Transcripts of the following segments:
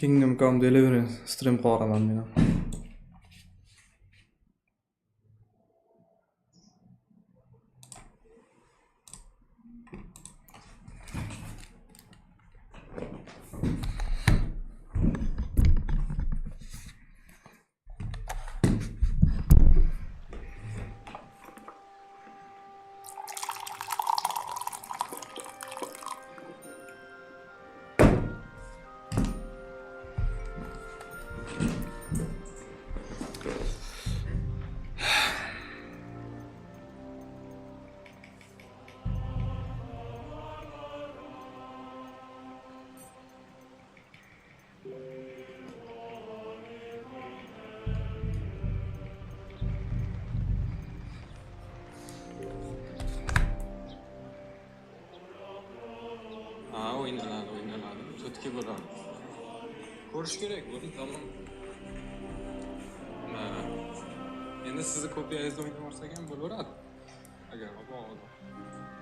Kingdom Come Deliverance stream qilaman men. O'ynaladi. To'tga bo'ladi. Ko'rish kerak bo'ldi, tamom. Endi sizni kopiyangizda o'ynab olsak ham bo'laveradi. Agar bog'da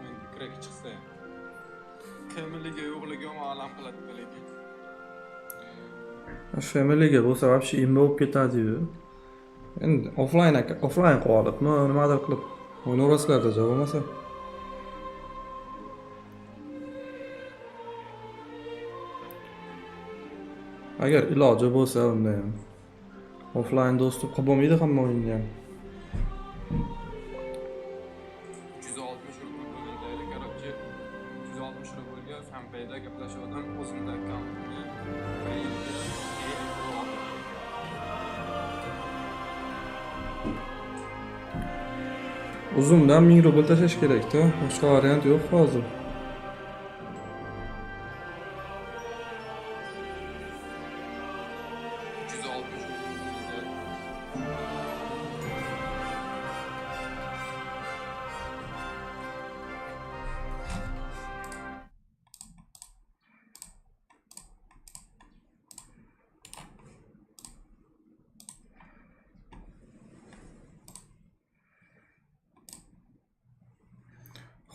o'yin krak chiqsa ham. Familyga yo'qligi ma'lum qiladi lekin. Familyga bo'lsa вообще imba bo'lib ketadi-yu. Endi offline qo'yadimi, nimadir qilib o'ynaverasizlar-da javob bo'lmasa. Agar iloji bo'lsa unda ham offline dostуп qilib bo'lmaydi hamma o'yinga. 160 rubl bo'lganda, короче, 160 rublga fanpayda gaplashuvdim, o'zimda akkauntni Uzumdan 1000 rubl tashlash kerak-da. Boshqa variant yo'q hozir.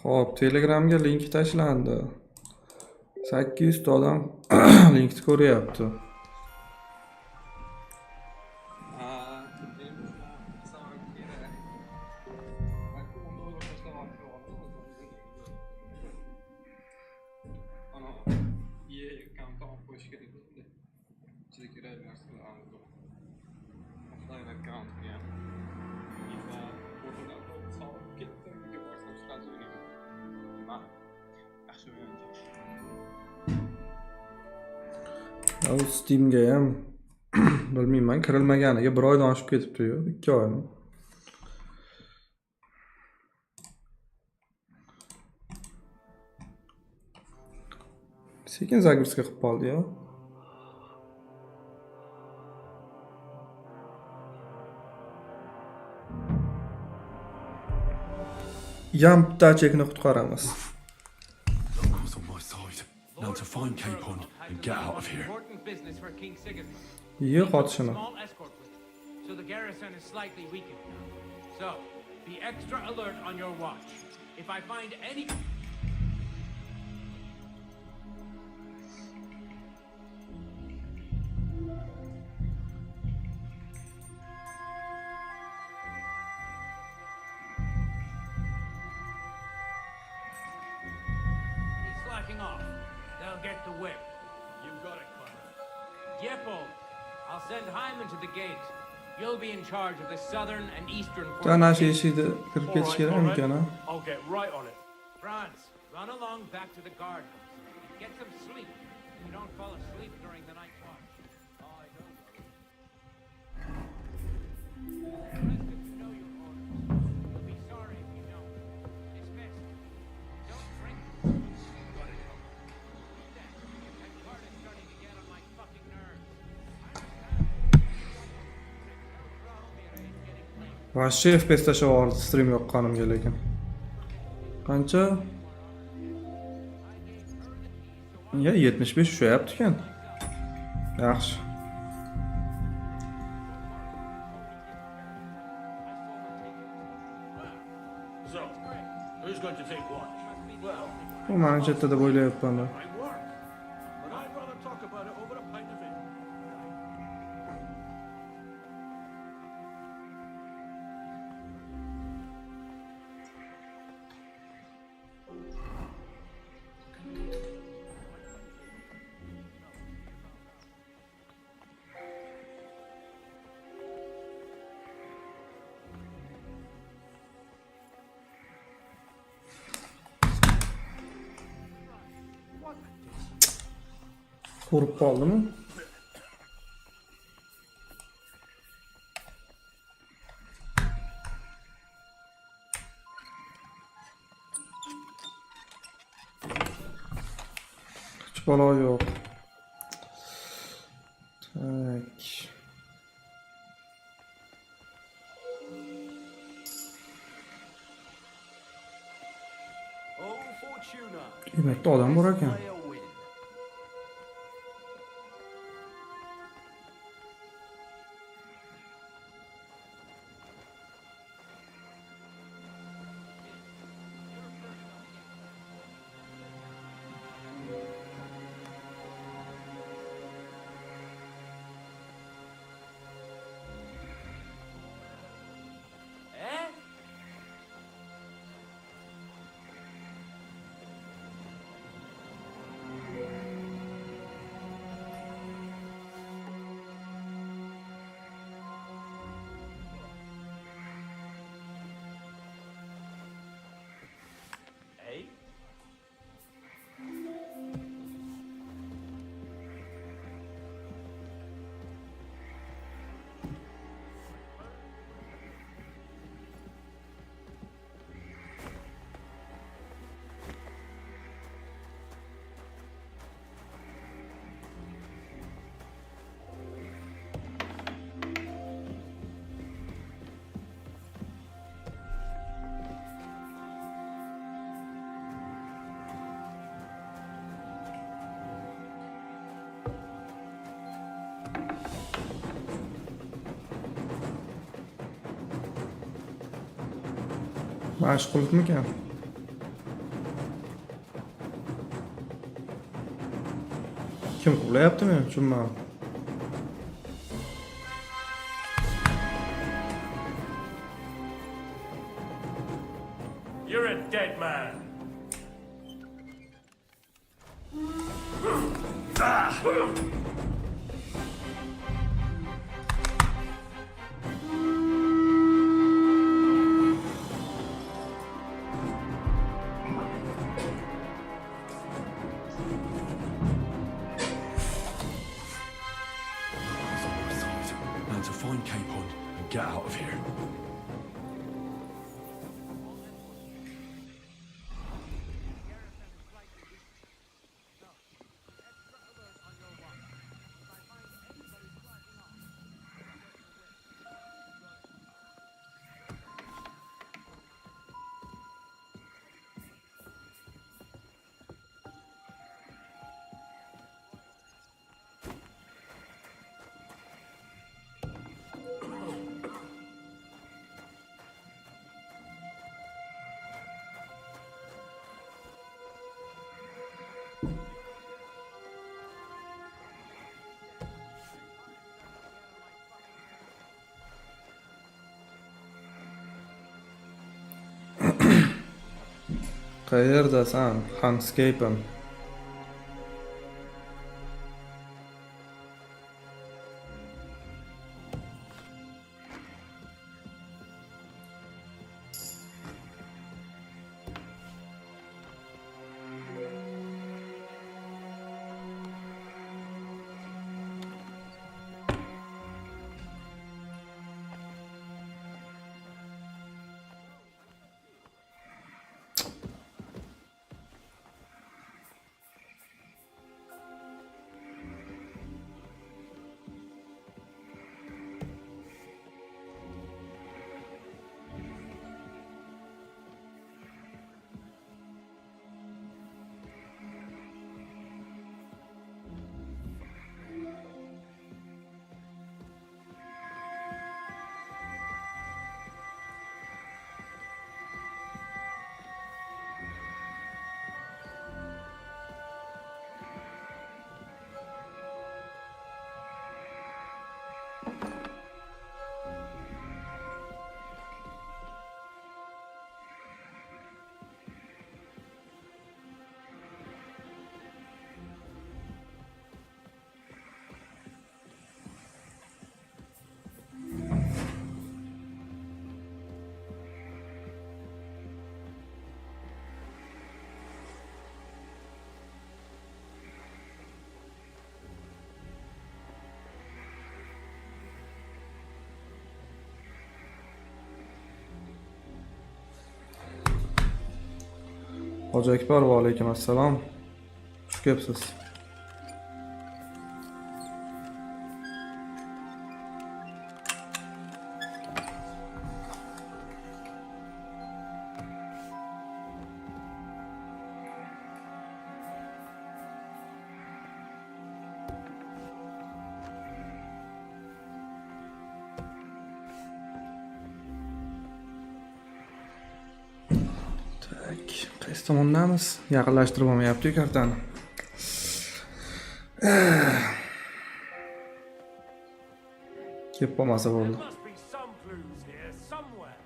Xo'p, Telegramga link tashlandi. 800 ta odam linkni ko'ryapti. Steamga ham bilmayman, kirilmaganiga 1 oydan oshib ketibdi-yu, 2 oymi. Sekin загрузка qilib qoldi-yu. Ptachekni qutqaramiz. Now to find Cape Horn and get out of here. Yo'q, otishini. So the garrison is slightly weakened. So be extra alert on your watch. If I find any off, they'll get the whip. You've got it, Connor. Yepo, I'll send Hyman to the gate. You'll be in charge of the southern and eastern Tanash eshikda kirib ketish kerakmi-kan? I'll get right on it. Franz, run along back to the guard. Get some sleep. You don't fall asleep during the night watch. Oh, I don't. You know your orders. You'll be sorry if you don't. Dismissed. Don't drink. Vashchi FPS tashlab yubordi stream yoqqanimga lekin. Qancha? Ya 75 ushayapti-kan. Yaxshi. So, who's going to take what? Well, Bu meni chetda deb o'ylayapman. my work. But I'd rather talk about it over a pint of ale. Ko'rib qoldimi? Hech balo yo'q. Tak. Oh, Fortuna. Demakda odam bor ekan. Player win. Eh? Eh? Mashg'ulmikan? Kim quvlayapti meni? Tushunmadim. You're a dead man. Now to find Capon and get out of here. Qayerdasan, Hanscapen? Hoji Akbar, va alaykum assalom. Xush kelibsiz. Qaysi tomondamiz? Yaqinlashtirib olmayapti kartani. Kelib qolmasa bo'ldi. Must be some clues here somewhere.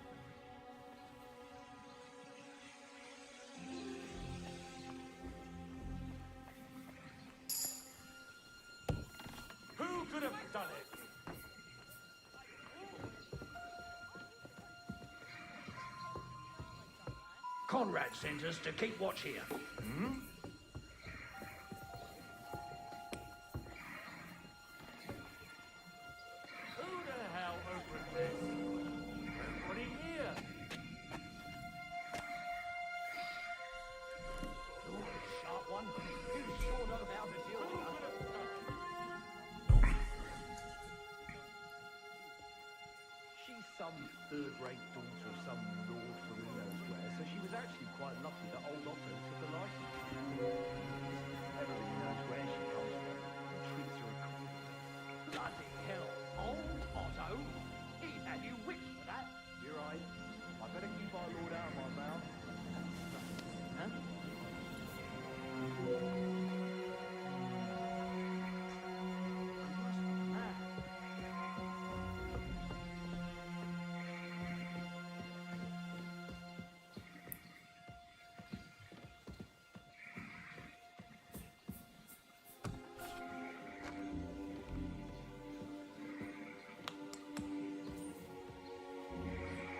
Who could have done it? Conrad sent us to keep watch here. Who the hell opened this? Nobody here. You're a sharp one. You sure know how to deal with us. She's some third-rate daughter of some lord from who knows where, so she was actually quite lucky that old Otto took a liking to her. Everybody knows where she comes from and treats her accordingly. Bloody hell, old Otto? He had you whipped for that. You're right. I better keep our lord out of my mouth. Huh?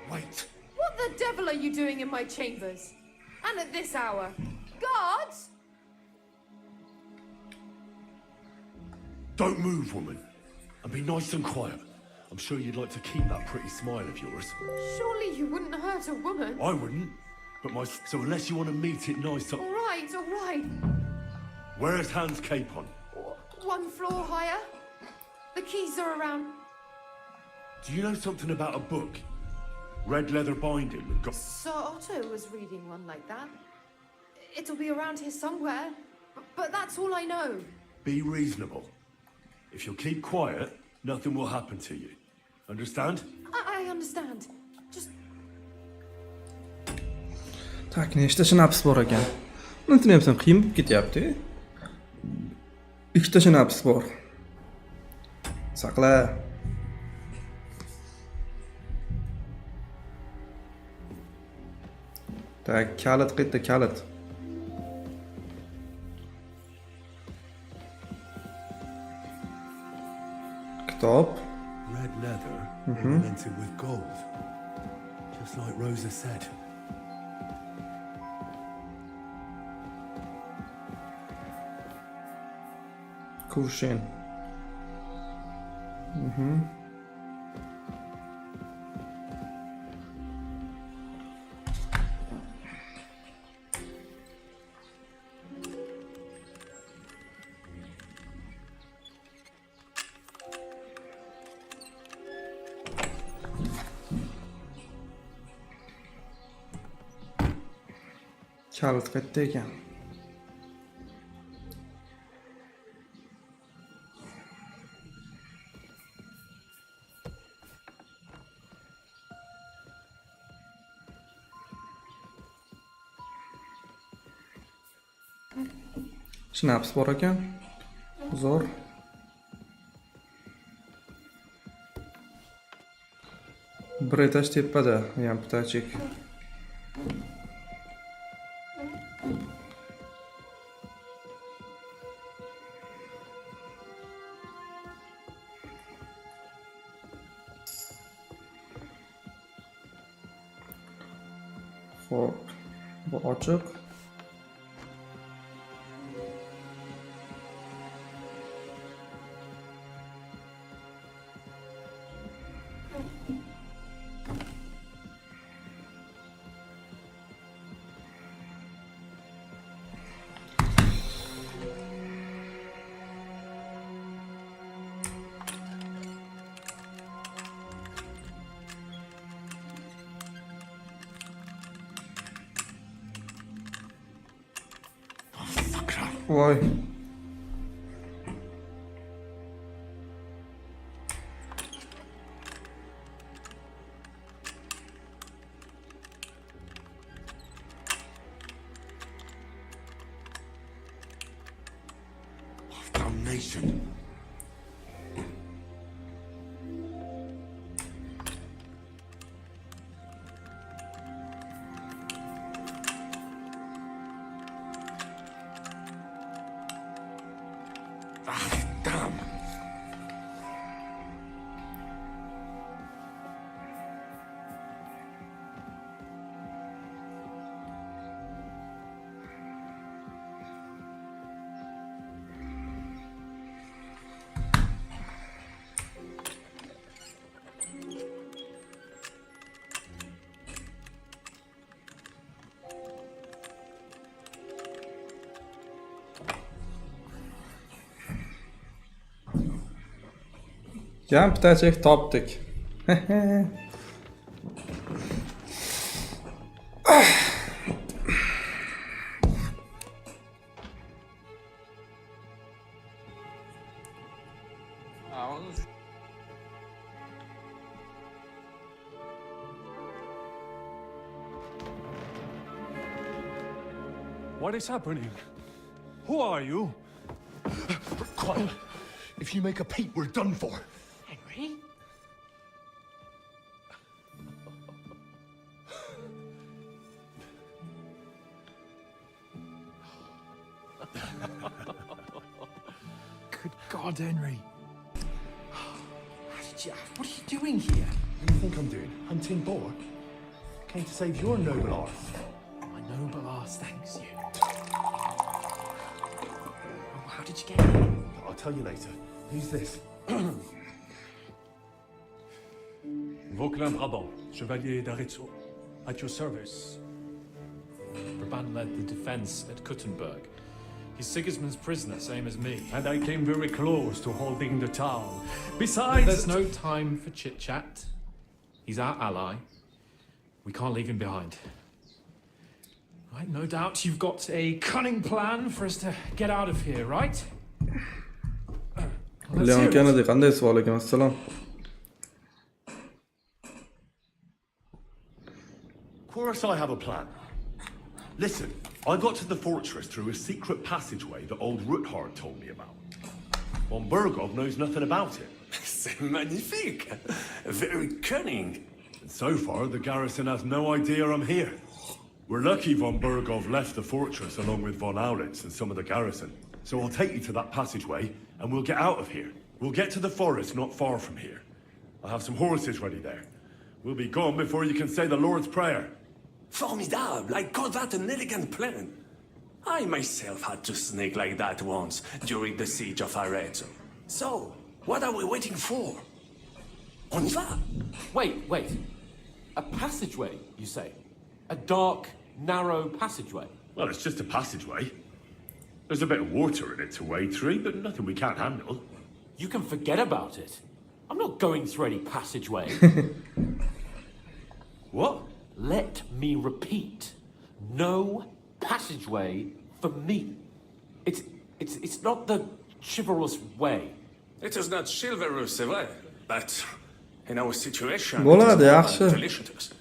Wait! What the devil are you doing in my chambers? And at this hour? Guards? Don't move, woman. And be nice and quiet. I'm sure you'd like to keep that pretty smile of yours. Surely you wouldn't hurt a woman. I wouldn't. But so unless you want to meet it nice up... All right, all right. Where's Hans Capon? 1 floor higher. The keys are around. Do you know something about a book? Red leather binding with Sir Otto was reading one like that. It'll be around here somewhere. But that's all I know. Be reasonable. If you'll keep quiet, nothing will happen to you. Understand? I understand. Just Tak, nechta shnaps bor ekan. Unutib ham qiyin bo'lib ketyapti. Ikkita shnaps bor. Saqla. Tak, kalit qayerda kalit? Kitob. Red leather, ornamented with gold. Just like Rosa said. Kuvshin. Kalit qayerda ekan? Shnaps bor ekan. Zo'r. Bir etaj tepada, ham Ptachek. Xo'p, bu ochiq. Voy. Damnation. Ah, damn. Jan Ptachek topdik. What is happening? Who are you? Quiet. If you make a peep, we're done for. Henry? Good God, Henry. What are you doing here? What do you think I'm doing? Hunting boar? Came to save your noble arse. My noble arse thanks you. Oh, how did you get here? I'll tell you later. Who's this? Vauquelin Brabant, Chevalier d'Arezzo. At your service. Brabant led the defense at Kuttenberg. He's Sigismund's prisoner, same as me. And I came very close to holding the town. Besides... There's no time for chit-chat. He's our ally. We can't leave him behind. Right, no doubt you've got a cunning plan for us to get out of here, right? Leon Kennedy qanday savol ekan? Assalom. Of course I have a plan. Listen, I got to the fortress through a secret passageway that old Ruthard told me about. Von Burgov knows nothing about it. C'est magnifique! Very cunning. And so far, the garrison has no idea I'm here. We're lucky von Burgov left the fortress along with von Aulitz and some of the garrison. So I'll take you to that passageway, and we'll get out of here. We'll get to the forest not far from here. I'll have some horses ready there. We'll be gone before you can say the Lord's Prayer. Formidable! I call that an elegant plan. I myself had to sneak like that once during the siege of Arezzo. So, what are we waiting for? On y va! Wait. A passageway, you say? A dark, narrow passageway? Well, it's just a passageway. There's a bit of water in it to wade through, but nothing we can't handle. You can forget about it. I'm not going through any passageway. What? Let me repeat. No passageway for me. It's not the chivalrous way. It is not chivalrous, c'est vrai, but in our situation, Bo'ladi, it yaxshi. is delicious.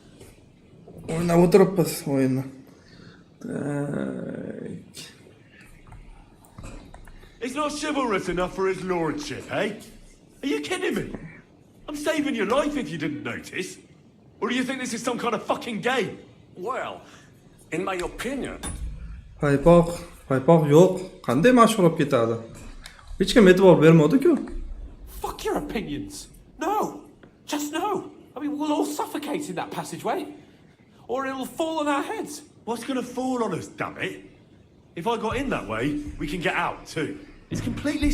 O'ynab o'tiribmiz o'yinni. Tak. It's not chivalrous enough for his lordship, eh? Are you kidding me? I'm saving your life if you didn't notice. Or do you think this is some kind of fucking game? Well, in my opinion, Paypoq yo'q. Qanday mashhur bo'lib ketadi? Hech kim e'tibor bermadi-ku. Fuck your opinions. No. Just no. I mean, we'll all suffocate in that passageway. Or it'll fall on our heads. What's gonna fall on us, damn it? If I got in that way, we can get out too. It's completely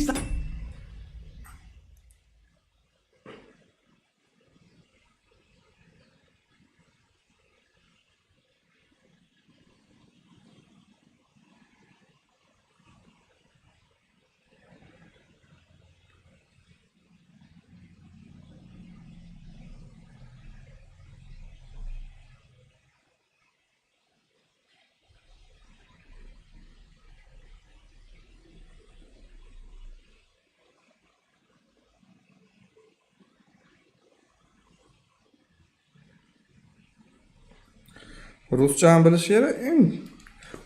Ruschani bilish kerak.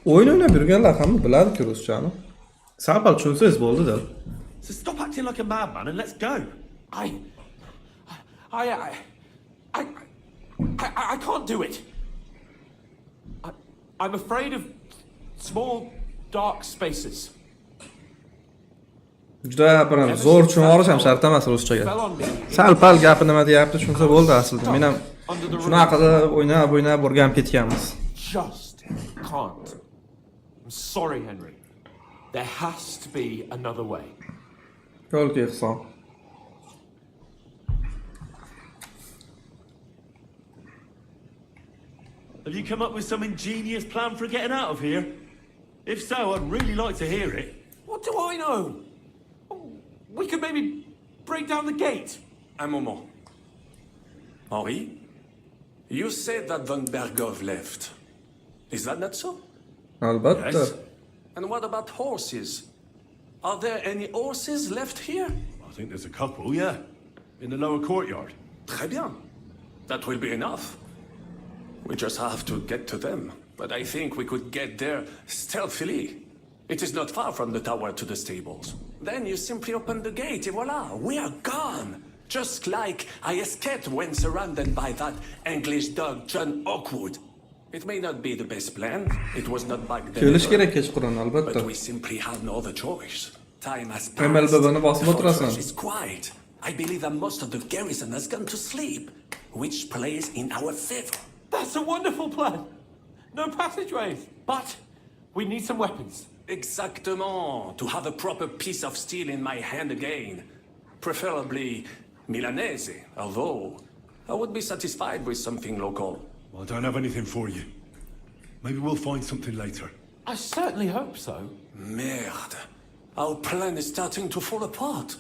O'yin o'ynab yurganlar ham biladi-ku ruschani. Sal pal tushunsangiz bo'ldi-da. So stop acting like a madman and let's go. I can't do it. I'm afraid of small, dark spaces. Juda bir zo'r tushunib olish ham shart emas ruschaga. Sal pal gapi nima deyapti tushunsa bo'ldi aslida. Men ham shunaqa qilib o'ynab o'rganib ketganmiz. Just can't. I'm sorry, Henry. There has to be another way. Yo'lga ehson. Have you come up with some ingenious plan for getting out of here? If so, I'd really like to hear it. What do I know? We could maybe break down the gate. Un moment. Henri, you said that von Bergov left. Is that not so? Albatta. Yes. And what about horses? Are there any horses left here? I think there's a couple, yeah. In the lower courtyard. Très bien. That will be enough. We just have to get to them. But I think we could get there stealthily. It is not far from the tower to the stables. Then you simply open the gate, et voila, we are gone. Just like I escaped when surrounded by that English dog John Oakwood. It may not be the best plan. It was not back then. Kelish kerak kechqurun albatta. But we simply have no other choice. Time has MLB'ni passed. bosib The o'tirasan. fortress is quiet. I believe that most of the garrison has gone to sleep, which plays in our favor. That's a wonderful plan. No passageways. But we need some weapons. Exactement. To have a proper piece of steel in my hand again. Preferably Milanese, although I would be satisfied with something local. Well, I don't have anything for you. Maybe we'll find something later. I certainly hope so. Merde. Our plan is starting to fall apart.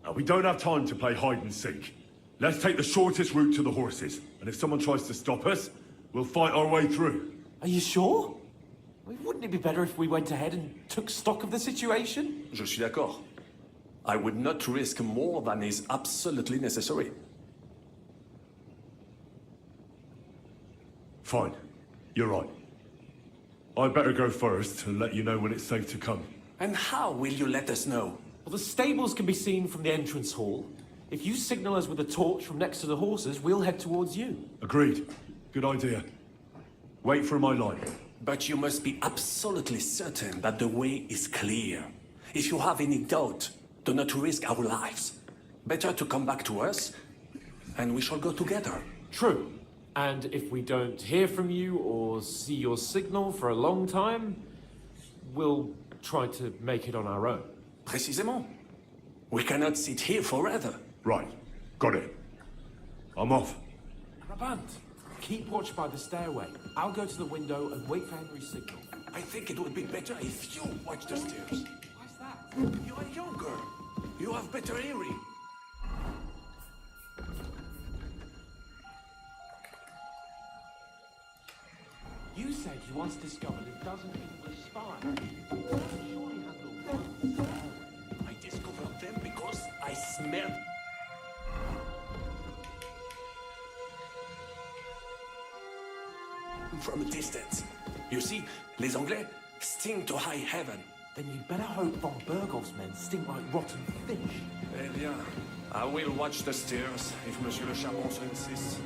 Now, we don't have time to play hide and seek. Let's take the shortest route to the horses. And if someone tries to stop us, we'll fight our way through. Are you sure? Wouldn't it be better if we went ahead and took stock of the situation? Je suis d'accord. I would not risk more than is absolutely necessary. Fine. You're right. I'd better go first and let you know when it's safe to come. And how will you let us know? Well, the stables can be seen from the entrance hall. If you signal us with a torch from next to the horses, we'll head towards you. Agreed. Good idea. Wait for my line. But you must be absolutely certain that the way is clear. If you have any doubt, do not risk our lives. Better to come back to us, and we shall go together. True. And if we don't hear from you or see your signal for a long time, we'll try to make it on our own. Précisément. We cannot sit here forever. Right. Got it. I'm off. Brabant, keep watch by the stairway. I'll go to the window and wait for Henry's signal. I think it would be better if you watch the stairs. Why's that? You are younger. You have better hearing. You said you once discovered a dozen English spies. Surely handle one. I discovered them because I smelled. From a distance. You see, les Anglais sting to high heaven. Then you'd better hope von Bergov's men stink like rotten fish. Eh bien, I will watch the stairs if Monsieur le Charbon so insists.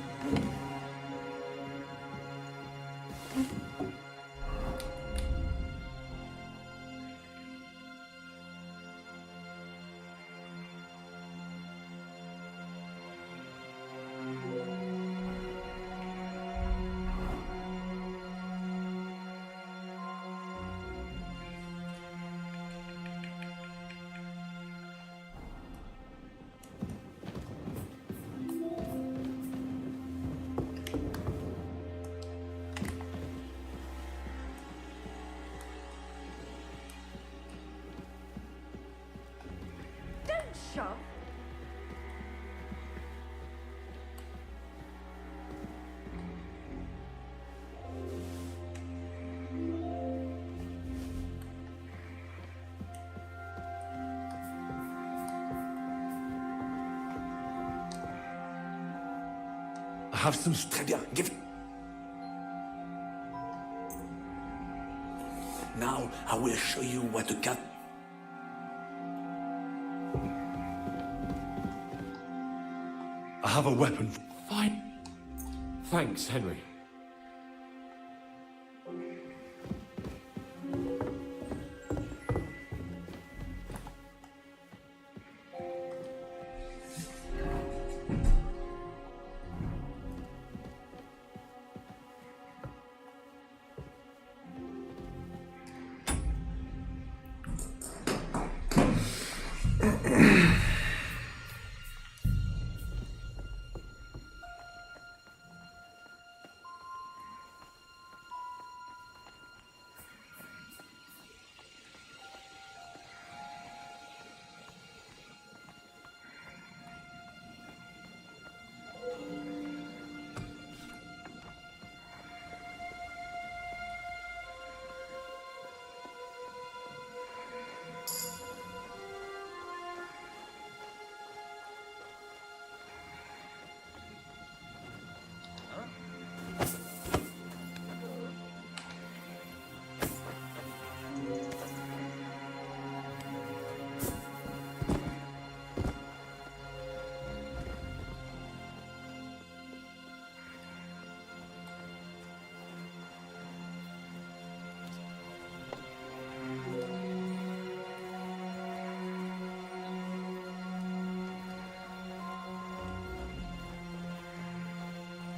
I have some... Très bien, give it. Now I will show you what to cut. I have a weapon. Fine. Thanks, Henry.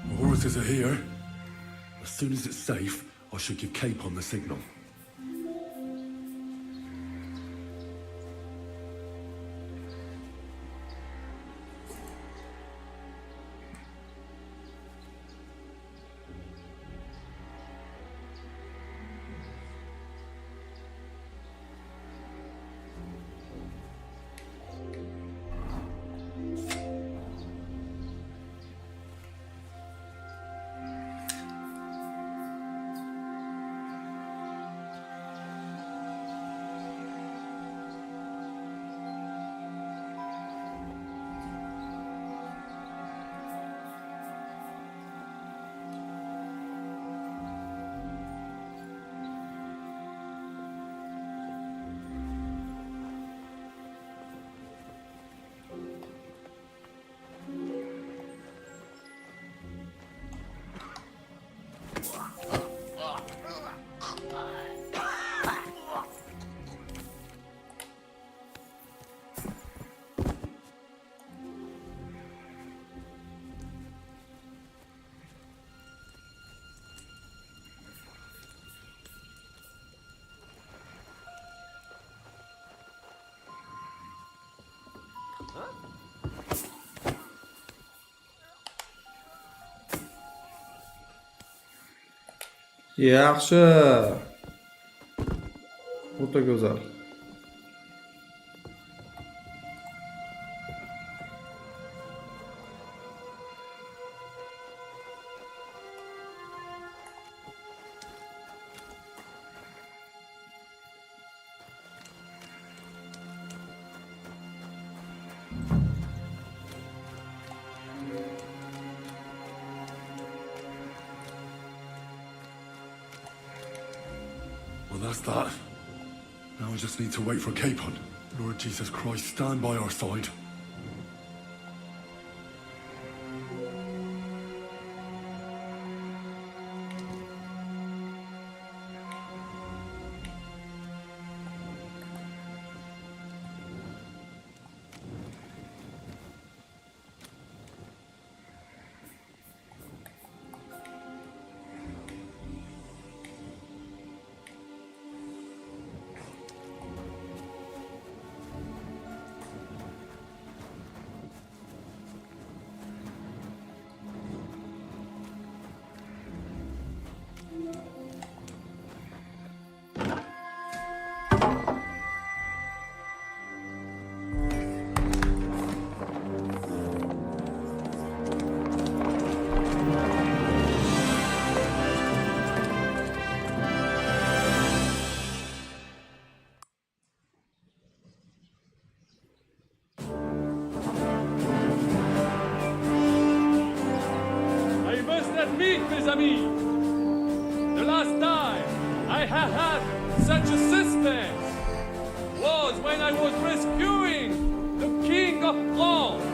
The horses are here. As soon as it's safe, I should give Capon the signal. Yaxshi. O'ta go'zal. Well, that's that. Now I just need to wait for Capon. Lord Jesus Christ, stand by our side. ami. The last time I have had such a suspense was when I was rescuing the King of France.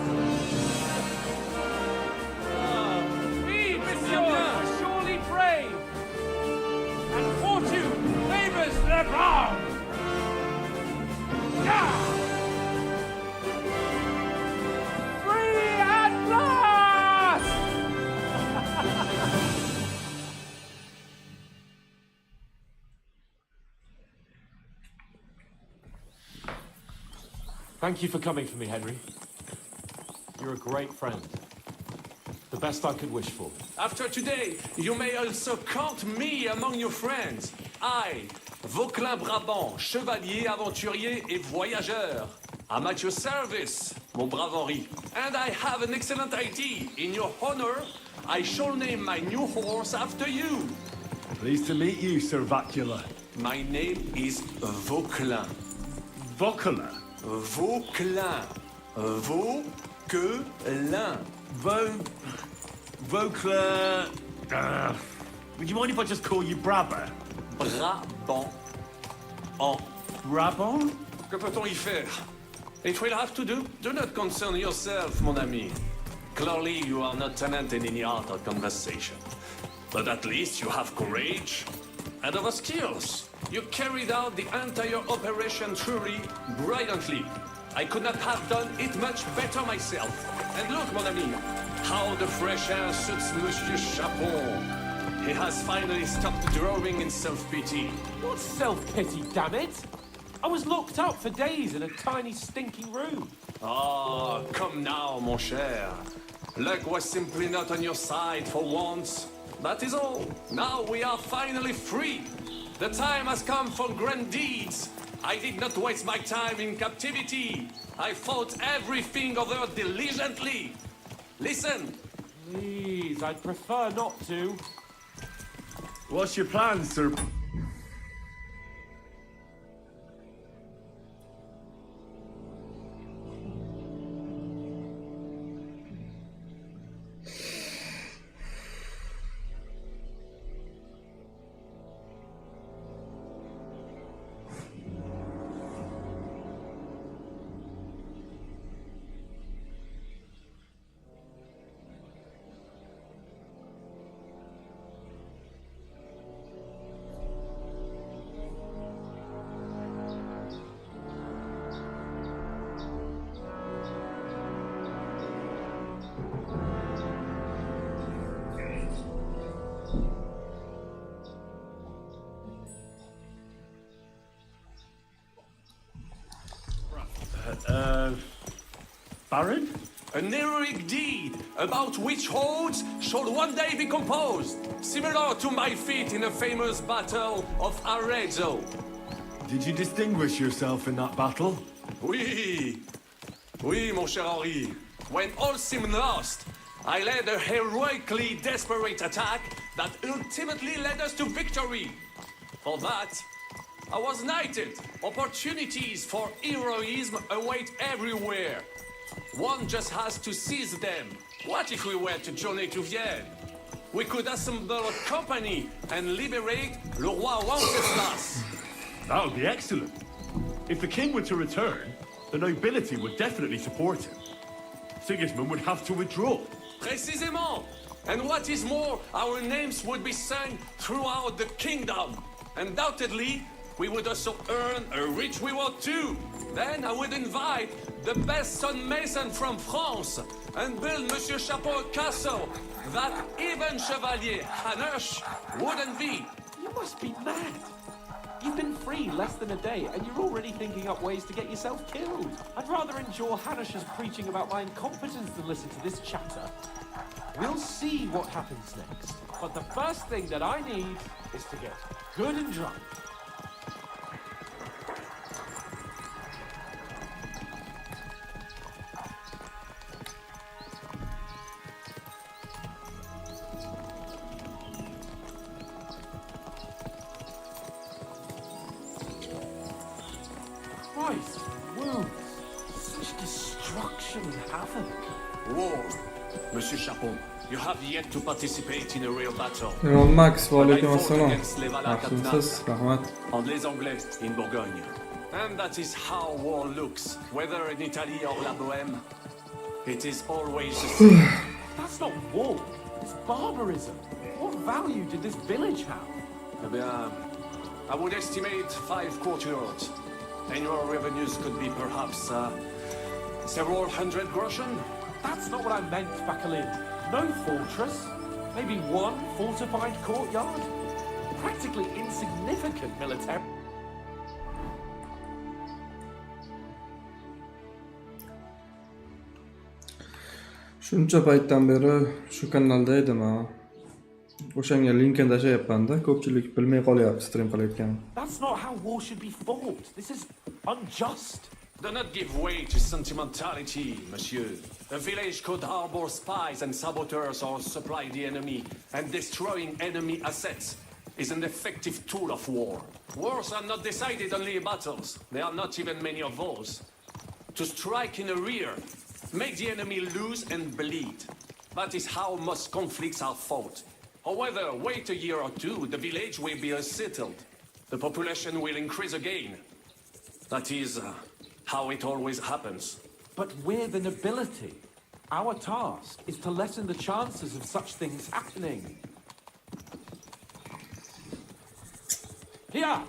We, monsieur, are surely brave, and fortune favors the brave. Free at last! Thank you for coming for me, Henry. You're a great friend. The best I could wish for. After today, you may also count me among your friends. I, Vauquelin Brabant, chevalier, aventurier et voyageur. I'm at your service, mon brave Henri. And I have an excellent idea. In your honor, I shall name my new horse after you. Pleased to meet you, Sir Vacula. My name is Vauquelin. Vauquelin? Vauquelin. Vauquelin. Vauquelin... would you mind if I just call you Brabant? Brabant. Brabant? Que peut-on y faire? It will have to do. Do not concern yourself, mon ami. Clearly, you are not tenant in any art or conversation. But at least you have courage and other skills. You carried out the entire operation truly brilliantly. I could not have done it much better myself. And look, mon ami, how the fresh air suits Monsieur Chapon. He has finally stopped drawing in self-pity. What self-pity, damn it? I was locked up for days in a tiny stinking room. Ah, come now, mon cher. Luck was simply not on your side for once. That is all. Now we are finally free. The time has come for grand deeds. I did not waste my time in captivity. I fought everything over diligently. Listen. Please, I'd prefer not to. What's your plan, Sir... Baron? An heroic deed about which oaths shall one day be composed, similar to my feat in the famous battle of Arezzo. Did you distinguish yourself in that battle? Oui, mon cher Henri. When all seemed lost, I led a heroically desperate attack that ultimately led us to victory. For that, I was knighted. Opportunities for heroism await everywhere. One just has to seize them. What if we were to journey to Vienne? We could assemble a company and liberate Le Roi Wenceslas. That would be excellent. If the king were to return, the nobility would definitely support him. Sigismund would have to withdraw. Précisément. And what is more, our names would be sung throughout the kingdom. Undoubtedly, we would also earn a rich reward too. Then I would invite the best stonemason from France and build Monsieur Chapeau a castle that even Chevalier Hanush wouldn't be. You must be mad. You've been free less than a day, and you're already thinking up ways to get yourself killed. I'd rather endure Hanush's preaching about my incompetence than listen to this chatter. We'll see what happens next. But the first thing that I need is to get good and drunk. Christ, wounds, such destruction and havoc. War, Monsieur Chapon. You have yet to participate in a real battle. Max, va But I alaykum fought assalom. against les Valakatna Yaxshimisiz? Rahmat. and les Anglais in Bourgogne. And that is how war looks, whether in Italy or La Bohème. It is always the same. That's not war. It's barbarism. What value did this village have? Eh bien, I would estimate 5 courtyards. Annual revenues could be perhaps several hundred groschen. That's not what I meant, Bakalin. No fortress. Maybe one fortified courtyard. Practically insignificant military. Shuncha paytdan beri shu kanalda edim ha. O'shanga linkini tashlayapman-da, ko'pchilik bilmay qolyapti stream qilayotganim. That's not how war should be fought. This is unjust. Do not give way to sentimentality, monsieur. A village could harbor spies and saboteurs or supply the enemy, and destroying enemy assets is an effective tool of war. Wars are not decided only in battles. There are not even many of those. To strike in the rear, make the enemy lose and bleed. That is how most conflicts are fought. However, wait a year or two, the village will be settled. The population will increase again. That is how it always happens. But we're the nobility. Our task is to lessen the chances of such things happening. Here!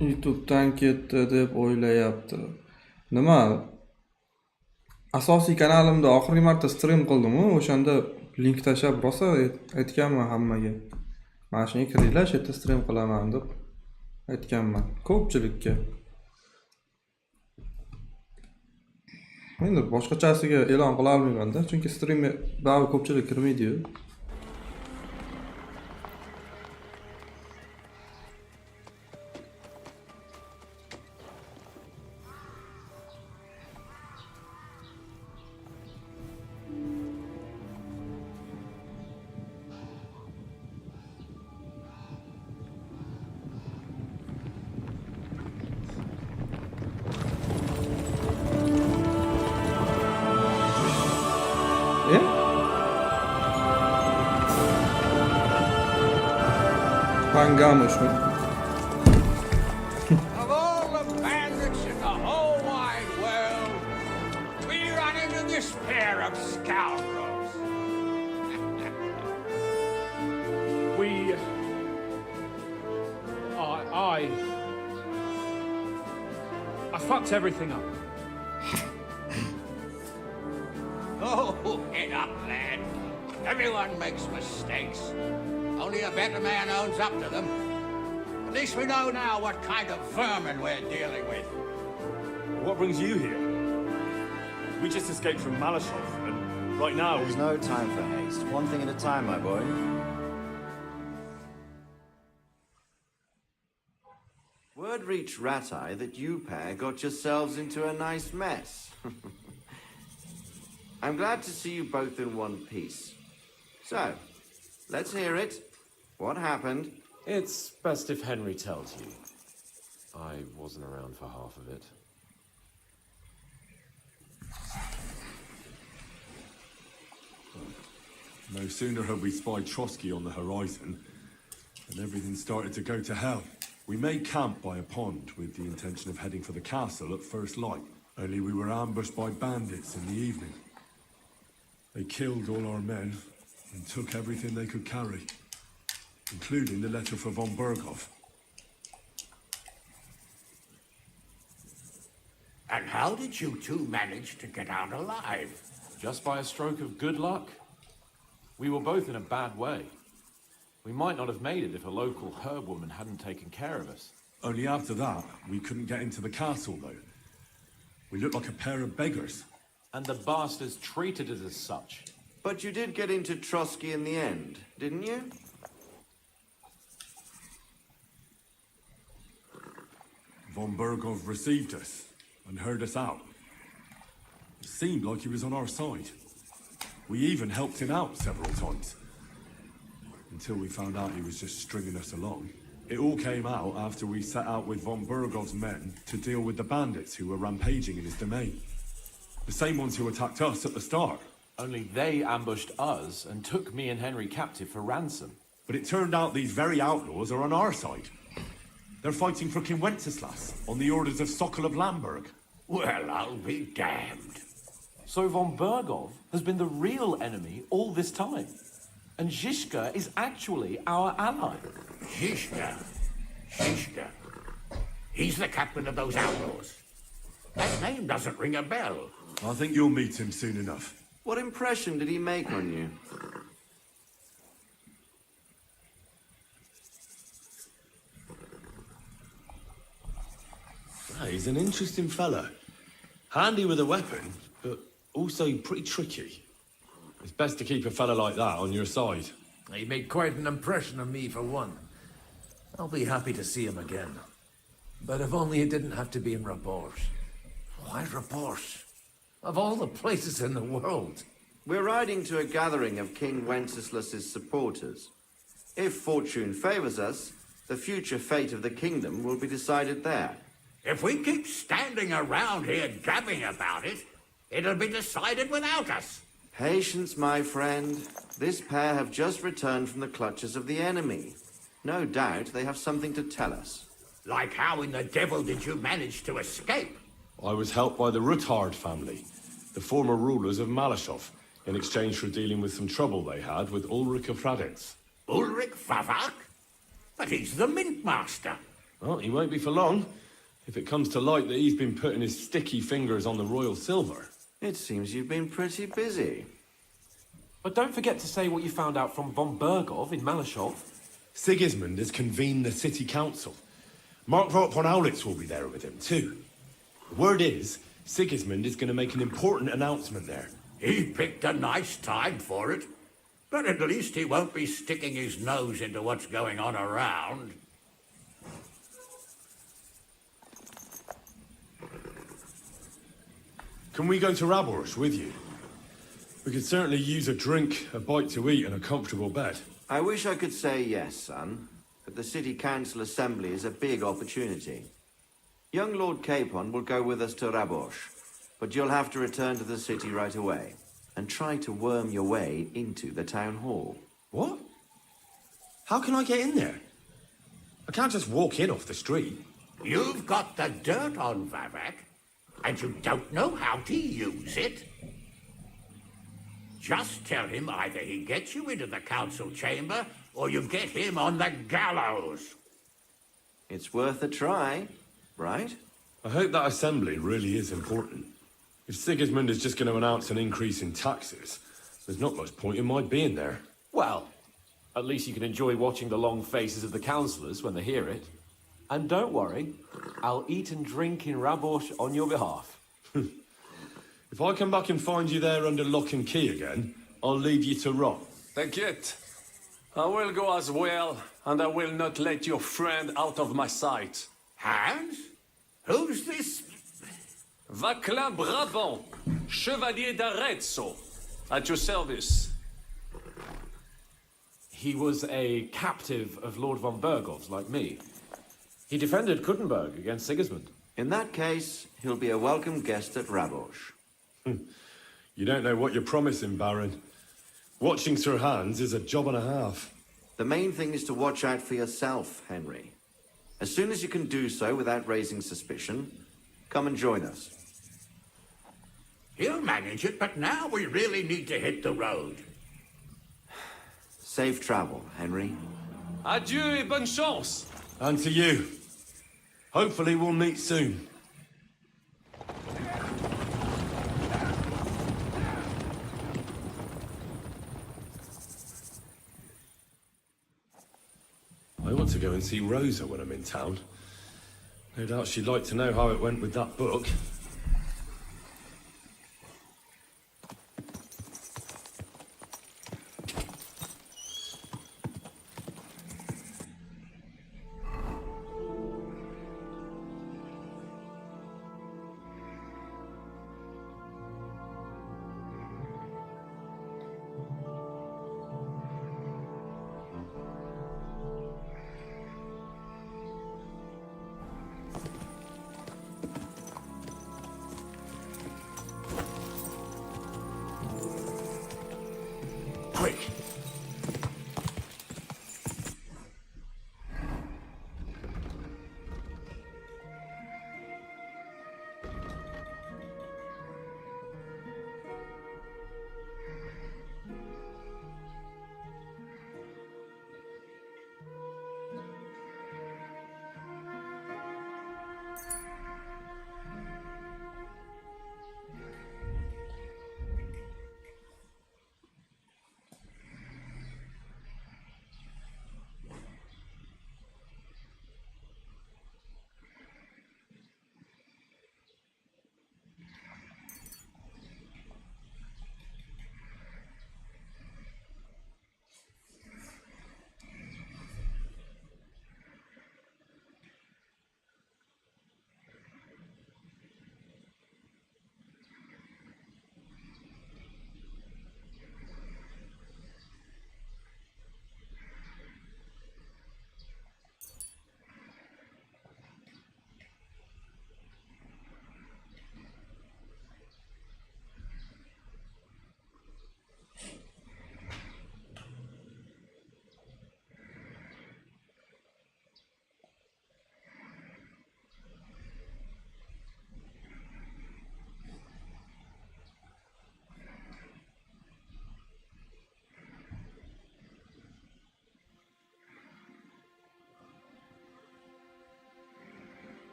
YouTube'dan ketdi deb o'ylayapti. Nima? Asosiy kanalimda oxirgi marta stream qildim-ku, o'shanda link tashlab rosa aytganman hammaga. Mana shunga kiringlar, shu yerda stream qilaman deb aytganman ko'pchilikka. Endi boshqachasiga e'lon qila olmayman-da, chunki streamga baribir ko'pchilik kirmaydi-yu. Pangamos, Of all the bandits in the whole wide world, we run into this pair of scoundrels. I fucked everything up. Oh, get up, lad. Everyone makes mistakes. Only a better man owns up to them. At least we know now what kind of vermin we're dealing with. What brings you here? We just escaped from Malashov, and right now There's no time for haste. One thing at a time, my boy. Word reached Ratai that you pair got yourselves into a nice mess. I'm glad to see you both in one piece. So, let's hear it. What happened? It's best if Henry tells you. I wasn't around for half of it. no sooner had we spied Trotsky on the horizon, than everything started to go to hell. We made camp by a pond with the intention of heading for the castle at first light. Only we were ambushed by bandits in the evening. They killed all our men and took everything they could carry, including the letter for von Berghoff. And how did you two manage to get out alive? Just by a stroke of good luck. We were both in a bad way. We might not have made it if a local herb woman hadn't taken care of us. Only after that, we couldn't get into the castle, though. We looked like a pair of beggars. And the bastards treated us as such. But you did get into Trotsky in the end, didn't you? Von Bergov received us and heard us out. It seemed like he was on our side. We even helped him out several times. Until we found out he was just stringing us along. It all came out after we set out with von Bergov's men to deal with the bandits who were rampaging in his domain. The same ones who attacked us at the start. Only they ambushed us and took me and Henry captive for ransom. But it turned out these very outlaws are on our side. They're fighting for King Wenceslas on the orders of Sokol of Lamberg. Well, I'll be damned. So von Bergov has been the real enemy all this time. And Zizka is actually our ally. Zizka. Zizka. He's the captain of those outlaws. That name doesn't ring a bell. I think you'll meet him soon enough. What impression did he make on you? He's an interesting fella. Handy with a weapon, but also pretty tricky. It's best to keep a fella like that on your side. He made quite an impression on me, for one. I'll be happy to see him again. But if only it didn't have to be in Rabors. Why Rabors? Of all the places in the world. We're riding to a gathering of King Wenceslas's supporters. If fortune favors us, the future fate of the kingdom will be decided there. If we keep standing around here gabbing about it, it'll be decided without us. Patience, my friend. This pair have just returned from the clutches of the enemy. No doubt they have something to tell us. Like how in the devil did you manage to escape? I was helped by the Ruthard family, the former rulers of Malashov, in exchange for dealing with some trouble they had with Ulrich of Raditz. Ulrich Favak? But he's the mint master. Well, he won't be for long, if it comes to light that he's been putting his sticky fingers on the royal silver. It seems you've been pretty busy. But don't forget to say what you found out from von Bergov in Malashov. Sigismund has convened the city council. Markvart von Aulitz will be there with him, too. The word is, Sigismund is going to make an important announcement there. He picked a nice time for it. But at least he won't be sticking his nose into what's going on around. Can we go to Rabors with you? We could certainly use a drink, a bite to eat, and a comfortable bed. I wish I could say yes, son, but the city council assembly is a big opportunity. Young Lord Capon will go with us to Rabors, but you'll have to return to the city right away and try to worm your way into the town hall. What? How can I get in there? I can't just walk in off the street. You've got the dirt on Vavak, and you don't know how to use it. Just tell him either he gets you into the council chamber, or you get him on the gallows. It's worth a try, right? I hope that assembly really is important. If Sigismund is just going to announce an increase in taxes, there's not much point in my being there. Well, at least you can enjoy watching the long faces of the councillors when they hear it. And don't worry, I'll eat and drink in Rabors on your behalf. If I come back and find you there under lock and key again, I'll leave you to rot. Take it. I will go as well, and I will not let your friend out of my sight. Hans? Who's this? Vaclav Brabant, Chevalier d'Arezzo, at your service. He was a captive of Lord von Bergov's, like me. He defended Kuttenberg against Sigismund. In that case, he'll be a welcome guest at Rabors. You don't know what you're promising, Baron. Watching Sir Hans is a job and a half. The main thing is to watch out for yourself, Henry. As soon as you can do so without raising suspicion, come and join us. He'll manage it, but now we really need to hit the road. Safe travel, Henry. Adieu et bonne chance. And to you. Hopefully we'll meet soon. I want to go and see Rosa when I'm in town. No doubt she'd like to know how it went with that book.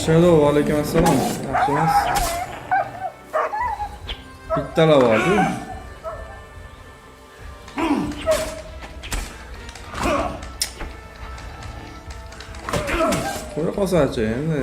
Shadow, alaykum assalom. Yaxshimiz? Bitta lavozim. Qo'ya qolsa-chi endi.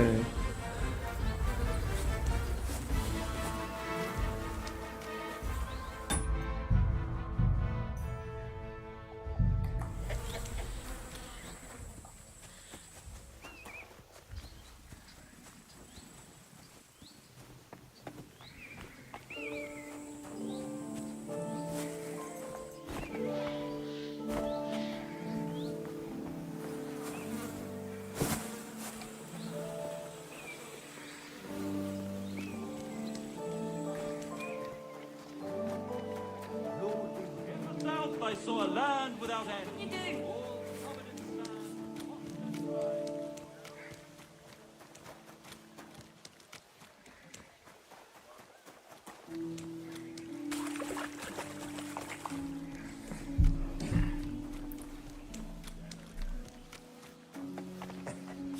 I saw a land without end. You do.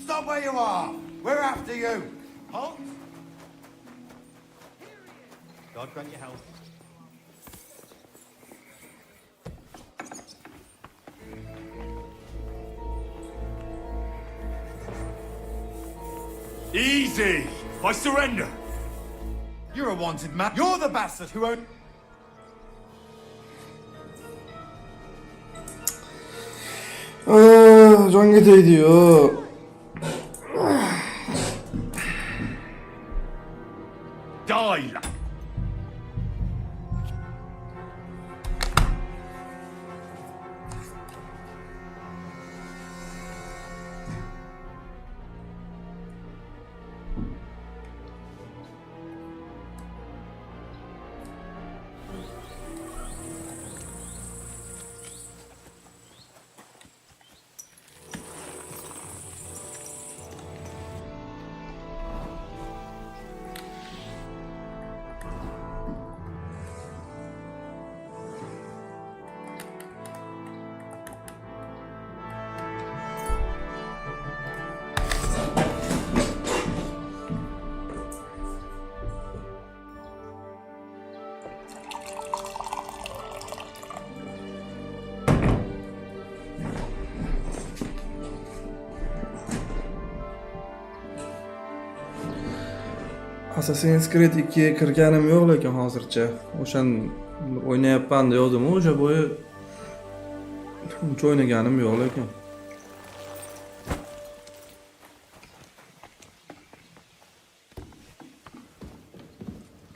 Stop where you are! We're after you! Halt! God grant your health. Easy! I surrender! You're a wanted man. You're the bastard who owned... Jonga tegdi-yu. Die, lad! Assassin's Creed 2 ga kirganim yo'q lekin hozircha. O'shan o'ynayapman degandim, o'sha bo'yi uncha o'ynaganim yo'q lekin.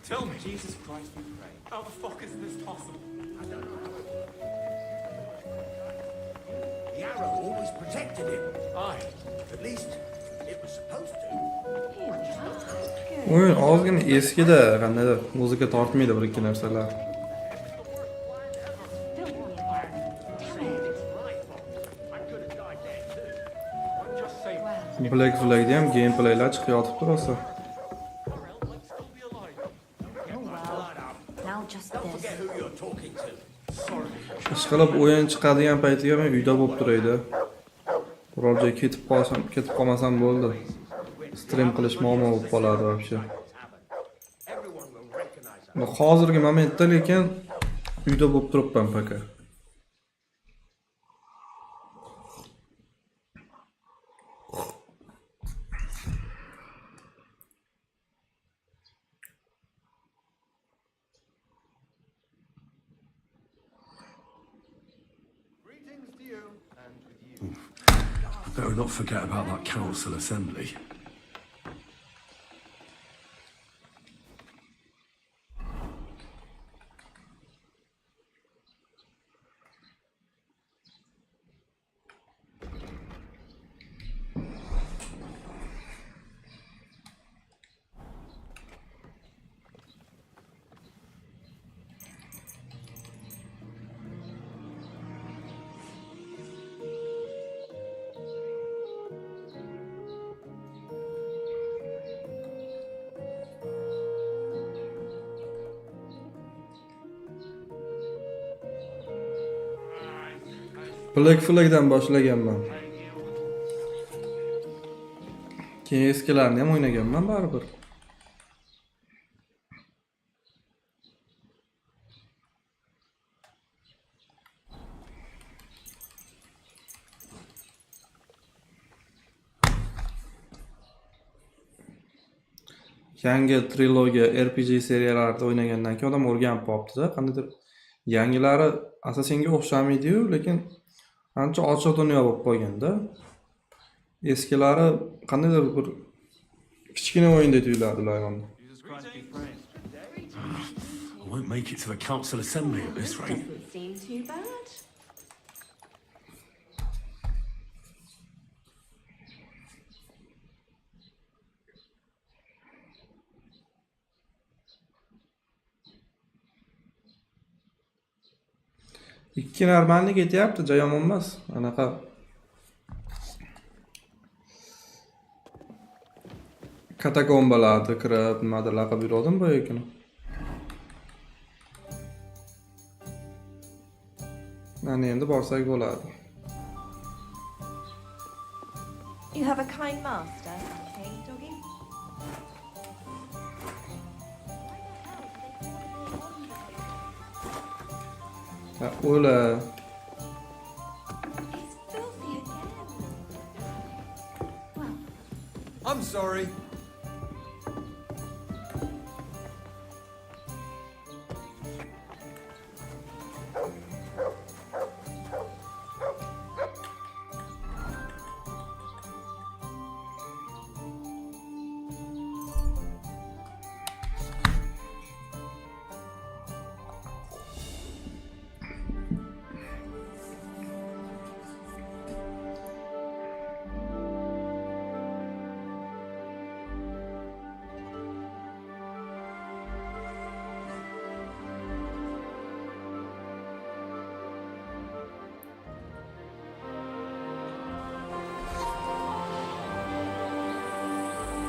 Tell me. Jesus Christ, we pray. How the fuck is this possible? I don't know. The arrow always protected him. Aye. At least, it was supposed to. O'yin ozgina eskida, qandaydir muzika tortmaydi bir ikki narsalar. Black Flag'da ham gameplaylar chiqib yotibdi rosa. Ishqilib o'yin chiqadigan paytiga men uyda bo'lib turaydi. Biror joyga ketib qolmasam bo'ldi. Stream qilish muammo bo'lib qoladi вообще. Hozirgi momentda lekin uyda bo'lib turibman faqat. Better not forget about that council assembly. Black Flag'dan boshlaganman. Keyin eskilarni ham o'ynaganman baribir. Yangi trilogiya RPG seriyalarida o'ynagandan keyin odam o'rganib qolibdi-da, qandaydir yangilari Assassin'ga o'xshamaydi-yu, lekin ancha ochiq dunyo bo'lib qolganda. Eskilari qandaydir bir kichkina o'yindek tuyuladi ular ham. I won't make it to the council assembly at this rate. Doesn't seem too bad. Ikki normalni ketyapti, yomon emas. Anaqa katakombalarda kirib, nimadirlar qilib yurdim boya kuni. Mana endi borsak bo'ladi. You have a kind master, eh, doggy? O'la. It's filthy again. Well, I'm sorry.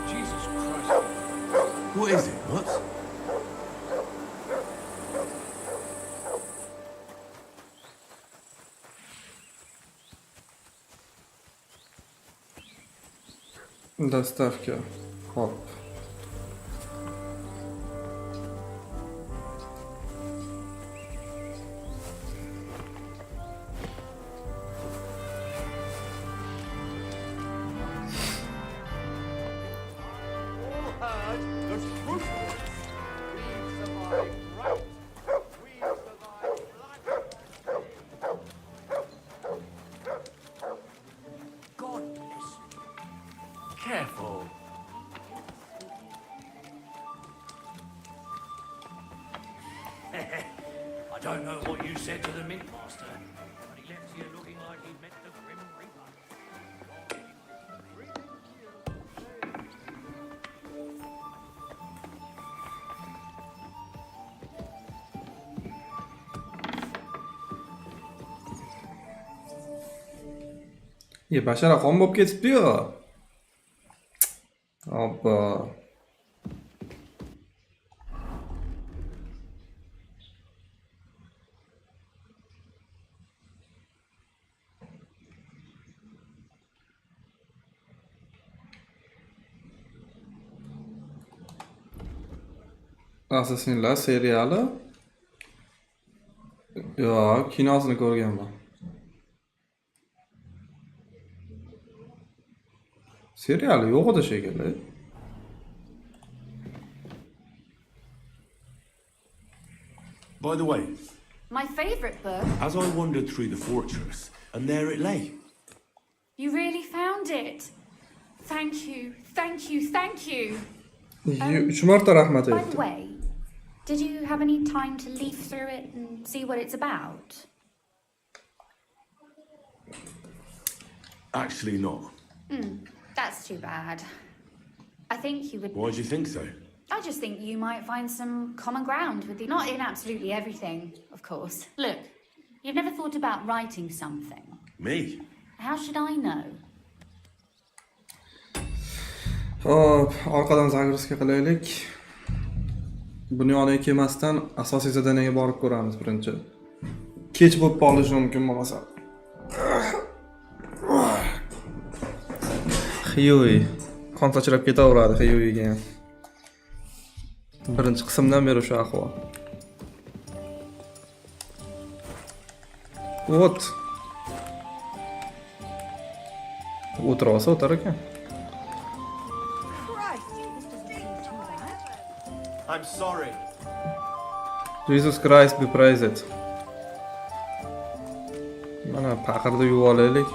Jesus Christ. What is it, Nuts? Dostavka. Hop. God bless you. Careful. I don't know what you said to the Mint Master, but he left you looking like he'd met the Grim Reaper. Bashara xon bo'lib ketibdi-yu. Hoppa. Assassinlar seriali. Yo'q, kinosini ko'rganman. Seriali yo'q edi shekilli. By the way, My favourite book. as I wandered through the fortress, and there it lay. You really found it. Thank you, thank you, thank you. 3 marta rahmat By the aytdi. way, did you have any time to leaf through it and see what it's about? Actually not. That's too bad. I think you would. Why do you think so? I just think you might find some common ground with you. Not in absolutely everything, of course. Look, you've never thought about writing something. Me? How should I know? Hop, orqadan zagruzka qilaylik. Bunyodagi kemasdan asosiy zadaniyaga borib ko'ramiz birinchi. Kech bo'lib qolishi mumkin bo'lmasa. Xiyoy. qon sachrab ketaveradi Xeyuiga ham. Birinchi qismdan beri o'sha ahvol. Ot. O'tira olsa o'tar ekan. I'm sorry. Jesus Christ be praised. Mana paqirda yuvib olaylik.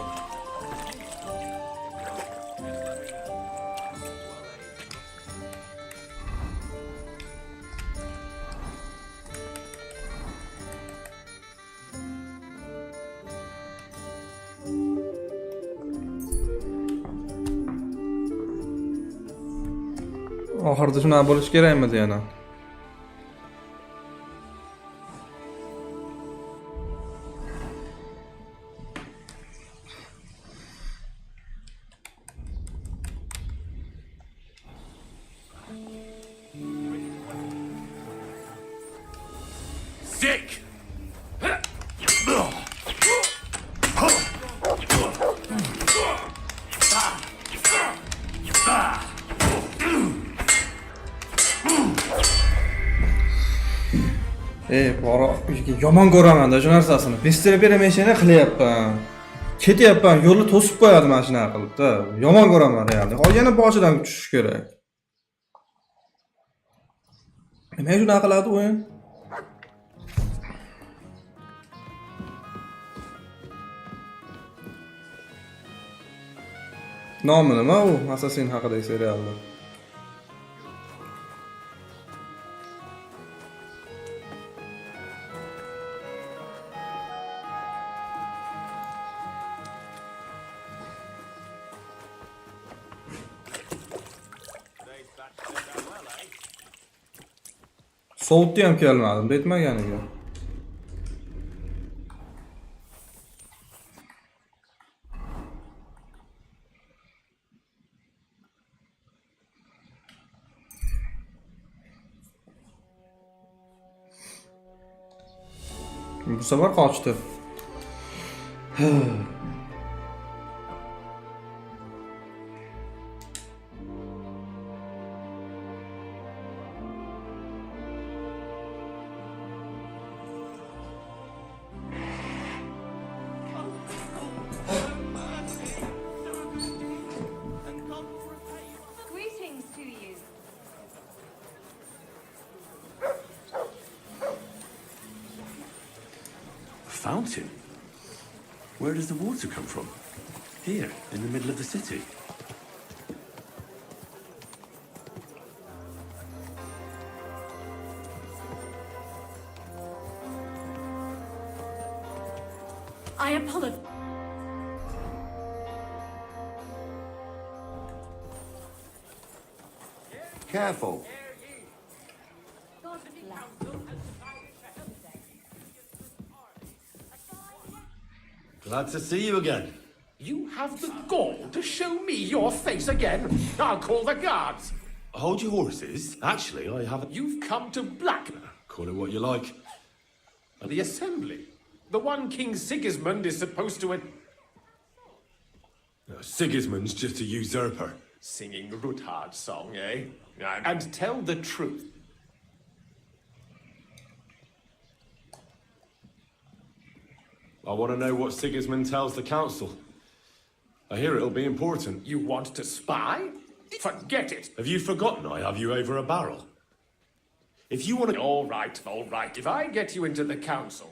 Oxirida shunaqa bo'lish kerakmidi yana? Sick! Bora uyga yomon ko'raman-da shu narsasini. Bestirib beramashini qilyapman. Ketyapman, yo'lni to'sib qo'yadi mana shunaqa qilib-da. Yomon ko'raman realni. Qolgani boshidan tushish kerak. Nima shunaqa qiladi o'yin? Nomi nima u? Assassin haqidagi serialda. Sovutni ham kelmadim, aytmaganiga. Bu sefer qochdi. Greetings to you. Fountain? Where does the water come from? Here, in the middle of the city. I apologize. Careful. Glad to see you again. You have the gall to show me your face again? I'll call the guards. Hold your horses. Actually, I haven't... You've come to Blackburn. Call it what you like. The assembly. The one King Sigismund is supposed to... Sigismund's just a usurper. Singing Ruthard's song, eh? And tell the truth. I want to know what Sigismund tells the council. I hear it'll be important. You want to spy? Forget it. Have you forgotten I have you over a barrel? If you want to... All right, all right. If I get you into the council,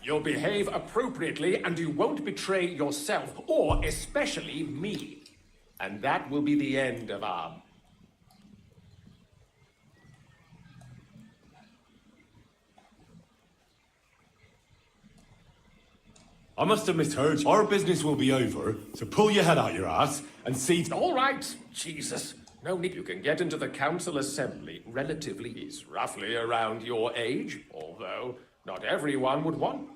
you'll behave appropriately and you won't betray yourself, or especially me. And that will be the end of our... I must have misheard you. Our business will be over, so pull your head out your ass and see... All right, Jesus. No need. You can get into the council assembly relatively. He's roughly around your age, although not everyone would want.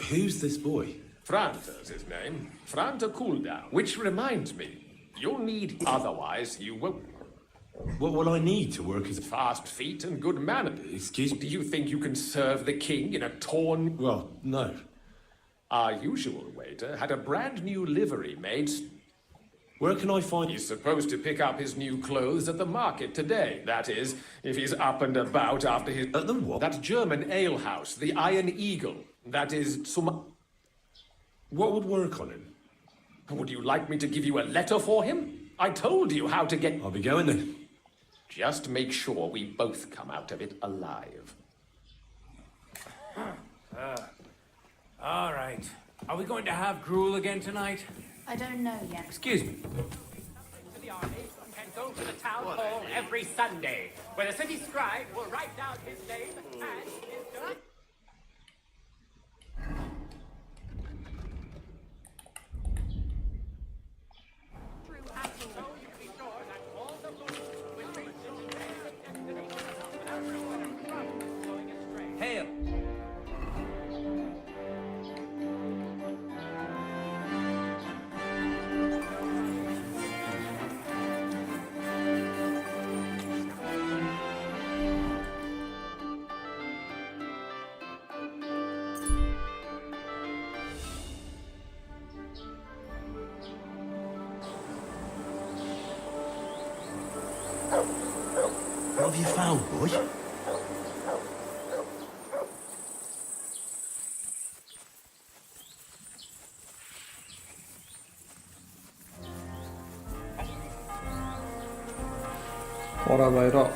Who's this boy? Franta's his name. Franta Cooldown. Which reminds me, you'll need... Otherwise, you won't... What will I need to work as... Fast feet and good manners. Excuse me? Do you think you can serve the king in a torn... Well, no. Our usual waiter had a brand new livery made. Where can I find... He's supposed to pick up his new clothes at the market today. That is, if he's up and about after his... At the what? That German alehouse, the Iron Eagle. That is some... What would work on him? Would you like me to give you a letter for him? I told you how to get... I'll be going then. Just make sure we both come out of it alive. All right. Are we going to have gruel again tonight? I don't know yet. Excuse me. To the army and go to the town hall every Sunday, where the city scribe will write down his name and his... Hail. What have you found, boy? Qora bayroq.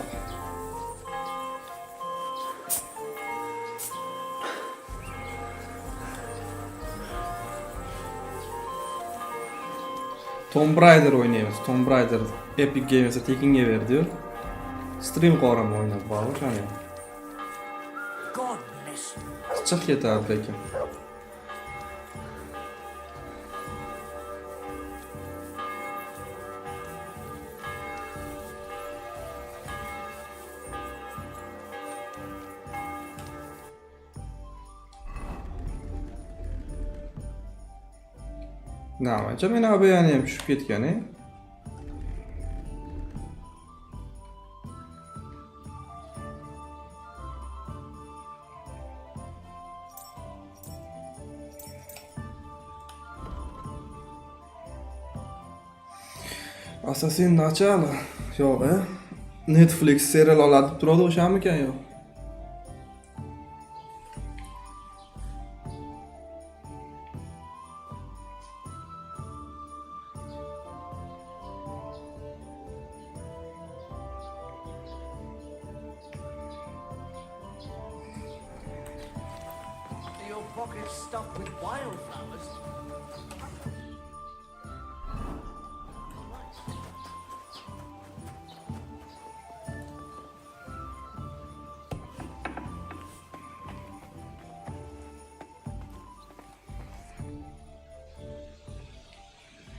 Tomb Raider oynaymiz. Tomb Raider Epic Games'e tekinga ver diyor. Stream qo'raman o'ynab bog'i qani. God bless you. Chiq ketadi lekin. Namancha meni abayani ham tushib ketgan, Assassin nachalo. Yo'q, Netflix serial oladi deb turadi o'shamikan yo'q. Your pocket's stuffed with wildflowers.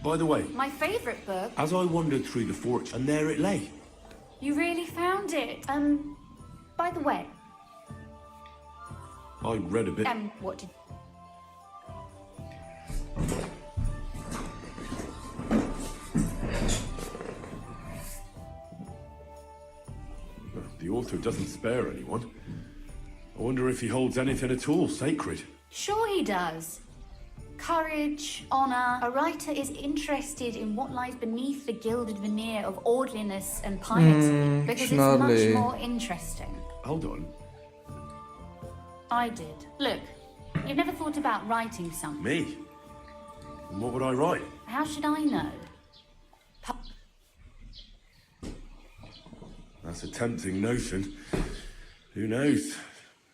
By the way, My favourite book. as I wandered through the fortress, and there it lay. You really found it. By the way, I read a bit. what did... The author doesn't spare anyone. I wonder if he holds anything at all sacred. Sure he does. Courage, honour. A writer is interested in what lies beneath the gilded veneer of orderliness and piety because it's much snarly. more interesting. Hold on. I did. Look, you've never thought about writing something. Me? And what would I write? How should I know? That's a tempting notion. Who knows?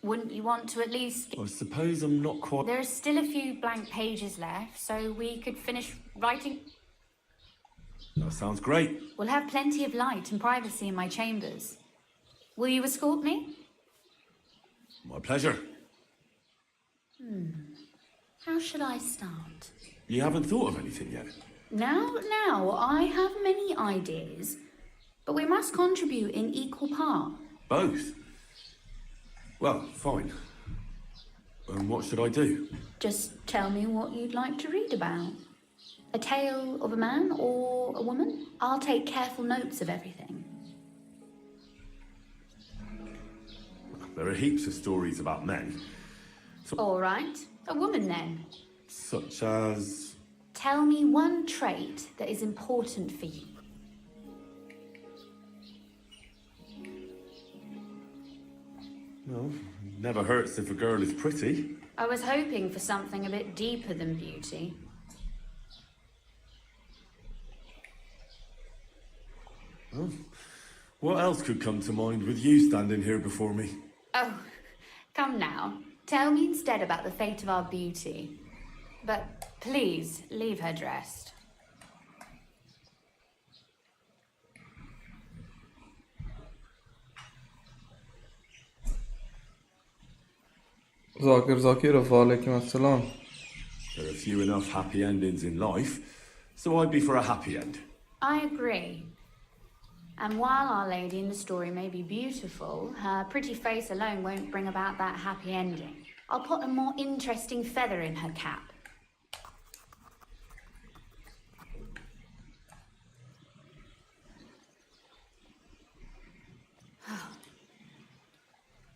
Wouldn't you want to at least... I suppose I'm not quite... There are still a few blank pages left, so we could finish writing... That sounds great. We'll have plenty of light and privacy in my chambers. Will you escort me? My pleasure. How should I start? You haven't thought of anything yet? Now, I have many ideas, but we must contribute in equal part. Both? Well, fine. And what should I do? Just tell me what you'd like to read about. A tale of a man or a woman? I'll take careful notes of everything. There are heaps of stories about men. All right, a woman then. Such as... Tell me one trait that is important for you. Well, never hurts if a girl is pretty. I was hoping for something a bit deeper than beauty. Well, what else could come to mind with you standing here before me? Oh, come now. Tell me instead about the fate of our beauty. But please, leave her dressed. Zokir Zokirov, alaikum assalam. There are few enough happy endings in life, so I'd be for a happy end. I agree. And while Our Lady in the story may be beautiful, her pretty face alone won't bring about that happy ending. I'll put a more interesting feather in her cap.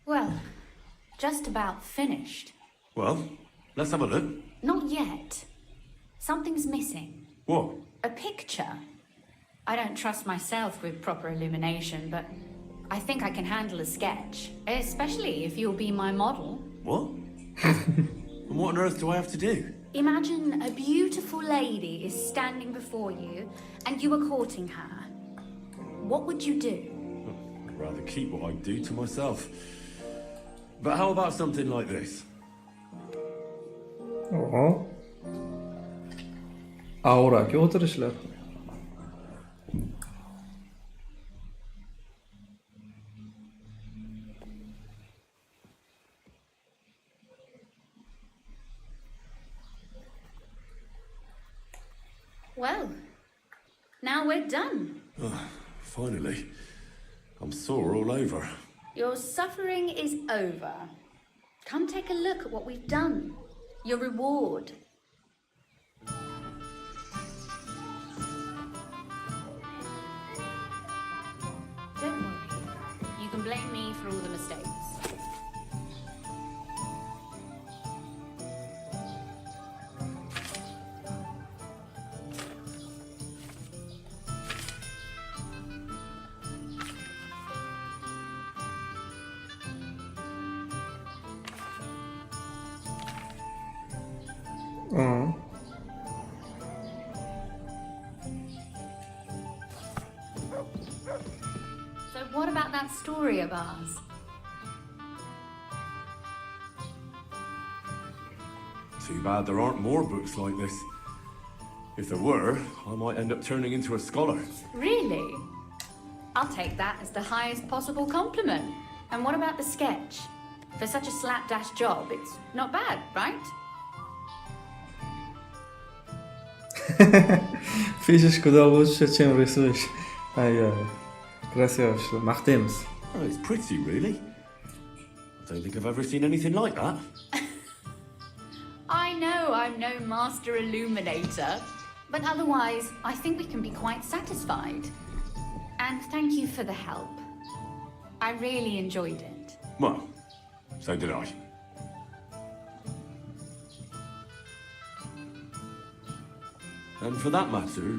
Well, just about finished. Well, let's have a look. Not yet. Something's missing. What? A picture. I don't trust myself with proper illumination, but I think I can handle a sketch, especially if you'll be my model. What? And what on earth do I have to do? Imagine a beautiful lady is standing before you and you are courting her. What would you do? I'd rather keep what I do to myself. But how about something like this? Oho. Auraki o'tirishlar. Well, now we're done. Finally. I'm sore all over. Your suffering is over. Come take a look at what we've done. Your reward. Don't worry. You can blame me for all the mistakes. So what about that story of ours? Too bad there aren't more books like this. If there were, I might end up turning into a scholar. Really? I'll take that as the highest possible compliment. And what about the sketch? For such a slapdash job, it's not bad, right? Фишиш куда лучше, чем рисуешь. Ай-яй. Красиво вышло. Мақтаймыз. Oh, it's pretty, really. I don't think I've ever seen anything like that. I know I'm no master illuminator, but otherwise, I think we can be quite satisfied. And thank you for the help. I really enjoyed it. Well, so did I. And for that matter,